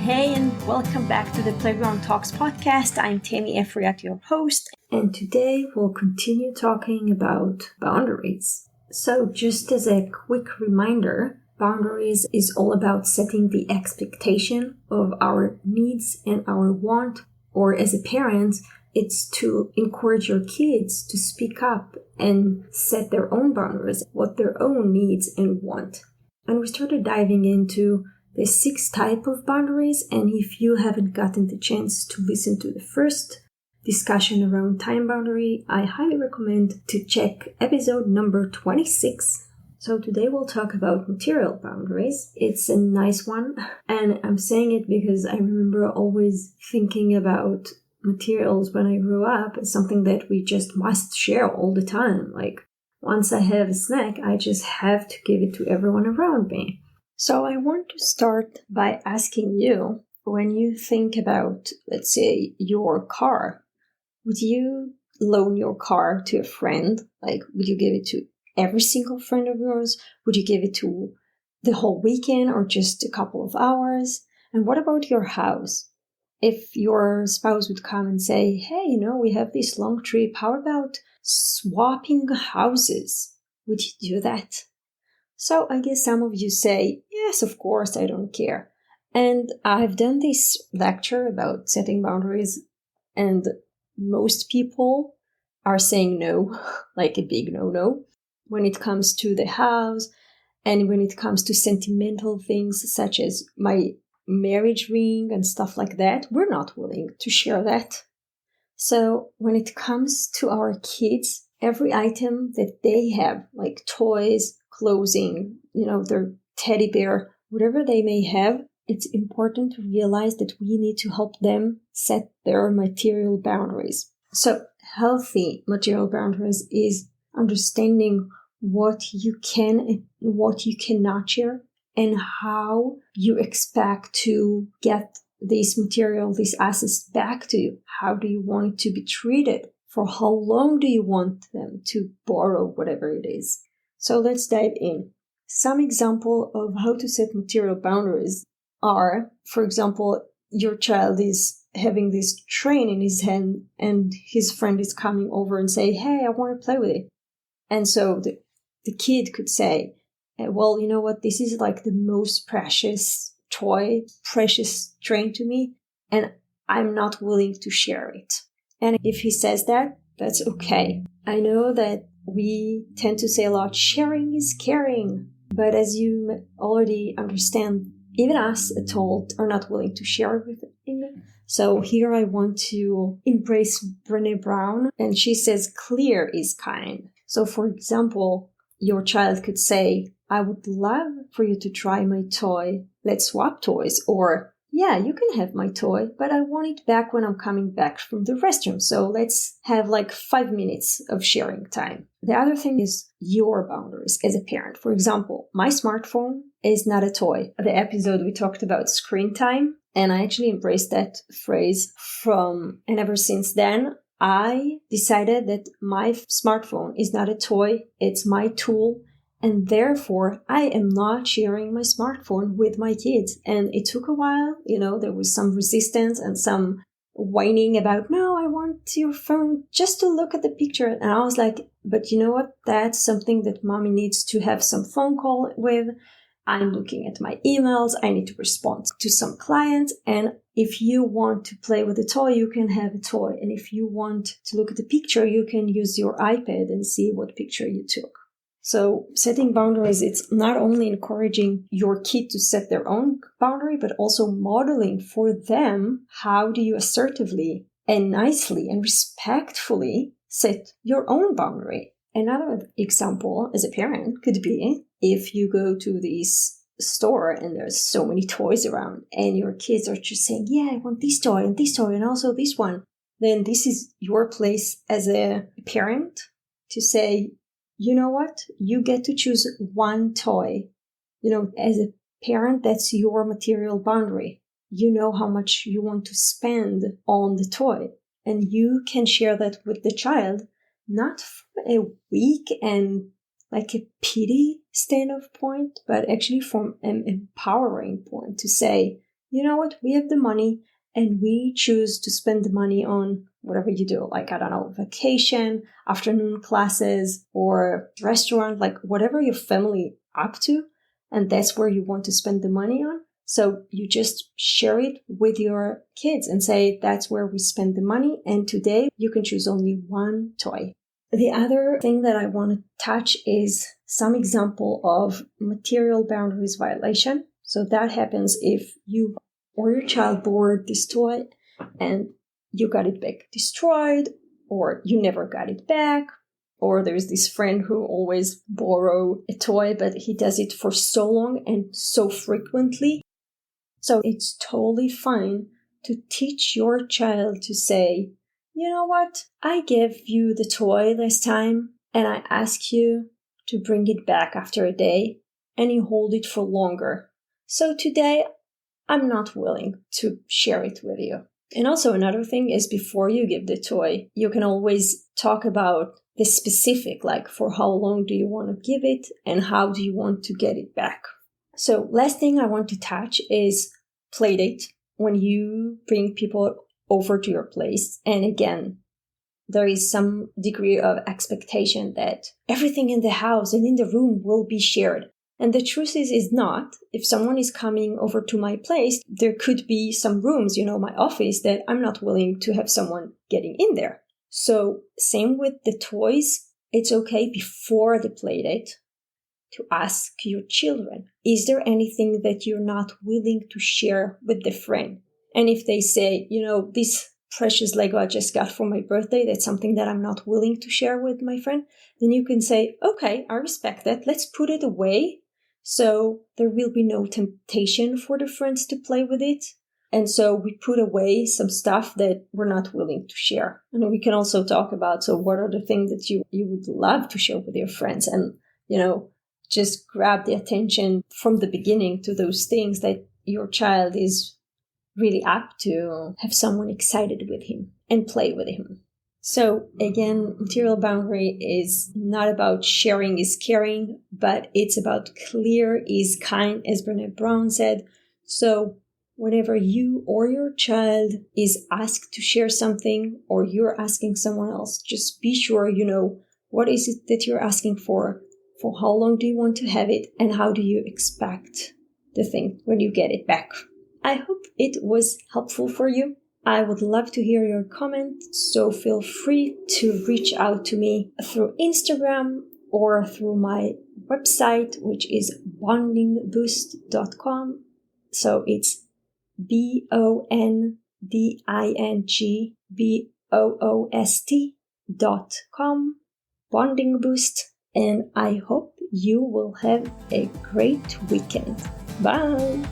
Hey, and welcome back to the Playground Talks podcast. I'm Tammy Efriat, your host, and today we'll continue talking about boundaries. So just as a quick reminder, boundaries is all about setting the expectation of our needs and our want, or as a parent, it's to encourage your kids to speak up and set their own boundaries, what their own needs and want. And we started diving into the 6 types of boundaries, and if you haven't gotten the chance to listen to the first discussion around time boundary, I highly recommend to check episode number 26. So today we'll talk about material boundaries. It's a nice one, and I'm saying it because I remember always thinking about materials when I grew up as something that we just must share all the time. Like, once I have a snack, I just have to give it to everyone around me. So I want to start by asking you, when you think about, let's say, your car, would you loan your car to a friend? Like, would you give it to every single friend of yours? Would you give it to the whole weekend or just a couple of hours? And what about your house? If your spouse would come and say, hey, we have this long trip, how about swapping houses? Would you do that? So I guess some of you say, yes, of course, I don't care. And I've done this lecture about setting boundaries, and most people are saying no, like a big no, when it comes to the house and when it comes to sentimental things such as my marriage ring and stuff like that. We're not willing to share that. So when it comes to our kids, every item that they have, like toys, clothing, their teddy bear, whatever they may have, it's important to realize that we need to help them set their material boundaries. So healthy material boundaries is understanding what you can and what you cannot share and how you expect to get this material, these assets back to you. How do you want it to be treated? For how long do you want them to borrow whatever it is? So let's dive in. Some example of how to set material boundaries are, for example, your child is having this train in his hand and his friend is coming over and say, hey, I want to play with it. And so the kid could say, well, you know what? This is like the most precious toy, precious train to me, and I'm not willing to share it. And if he says that, that's okay. I know that we tend to say a lot, sharing is caring. But as you already understand, even us adults are not willing to share everything. So here I want to embrace Brené Brown, and she says, clear is kind. So for example, your child could say, I would love for you to try my toy. Let's swap toys. Or, yeah, you can have my toy, but I want it back when I'm coming back from the restroom. So let's have like 5 minutes of sharing time. The other thing is your boundaries as a parent. For example, my smartphone is not a toy. The episode we talked about screen time, and I actually embraced that phrase and ever since then, I decided that my smartphone is not a toy. It's my tool. And therefore, I am not sharing my smartphone with my kids. And it took a while. There was some resistance and some whining about, no, I want your phone just to look at the picture. And I was like, but you know what? That's something that mommy needs to have some phone call with. I'm looking at my emails. I need to respond to some clients. And if you want to play with a toy, you can have a toy. And if you want to look at the picture, you can use your iPad and see what picture you took. So setting boundaries, it's not only encouraging your kid to set their own boundary, but also modeling for them how do you assertively and nicely and respectfully set your own boundary. Another example as a parent could be if you go to this store and there's so many toys around and your kids are just saying, yeah, I want this toy and also this one. Then this is your place as a parent to say, you know what? You get to choose one toy. As a parent, that's your material boundary. You know how much you want to spend on the toy. And you can share that with the child, not from a weak and like a pity standpoint, but actually from an empowering point to say, you know what, we have the money and we choose to spend the money on whatever you do, like, I don't know, vacation, afternoon classes, or restaurant, like whatever your family up to, and that's where you want to spend the money on. So you just share it with your kids and say, that's where we spend the money, and today you can choose only one toy. The other thing that I want to touch is some example of material boundaries violation. So that happens if you or your child borrowed this toy and you got it back destroyed, or you never got it back, or there's this friend who always borrow a toy, but he does it for so long and so frequently. So it's totally fine to teach your child to say, you know what, I gave you the toy last time and I asked you to bring it back after a day and you hold it for longer. So today I'm not willing to share it with you. And also another thing is, before you give the toy, you can always talk about the specific, like for how long do you want to give it and how do you want to get it back. So last thing I want to touch is playdate. When you bring people over to your place, and again, there is some degree of expectation that everything in the house and in the room will be shared. And the truth is not. If someone is coming over to my place, there could be some rooms, my office, that I'm not willing to have someone getting in there. So same with the toys. It's okay before the playdate to ask your children, is there anything that you're not willing to share with the friend? And if they say, this precious Lego I just got for my birthday, that's something that I'm not willing to share with my friend, then you can say, okay, I respect that. Let's put it away so there will be no temptation for the friends to play with it. And so we put away some stuff that we're not willing to share. And we can also talk about, so what are the things that you would love to share with your friends? And, just grab the attention from the beginning to those things that your child is really apt to have someone excited with him and play with him. So again, material boundary is not about sharing is caring, but it's about clear is kind, as Brené Brown said. So whenever you or your child is asked to share something, or you're asking someone else, just be sure you know what is it that you're asking for how long do you want to have it, and how do you expect the thing when you get it back. I hope it was helpful for you. I would love to hear your comment, so feel free to reach out to me through Instagram or through my website, which is bondingboost.com. So it's bondingboost.com, Bonding Boost. And I hope you will have a great weekend. Bye!